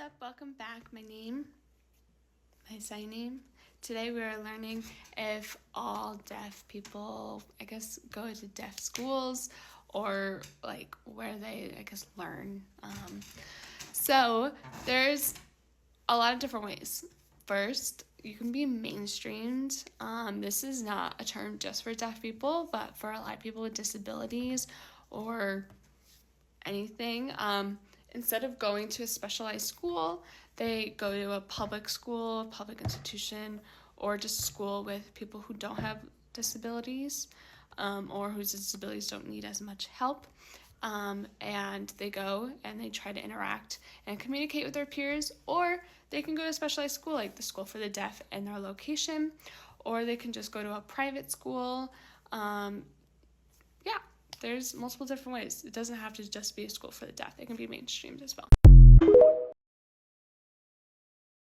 up? Welcome back. My sign name. Today we are learning if all deaf people, go to deaf schools or like where they, learn. So there's a lot of different ways. First, you can be mainstreamed. This is not a term just for deaf people, but for a lot of people with disabilities or anything. Instead of going to a specialized school, they go to a public school, public institution, or just a school with people who don't have disabilities or whose disabilities don't need as much help. And they go and they try to interact and communicate with their peers, or they can go to a specialized school like the School for the Deaf in their location, or they can just go to a private school. There's multiple different ways. It doesn't have to just be a school for the deaf. It can be mainstreamed as well.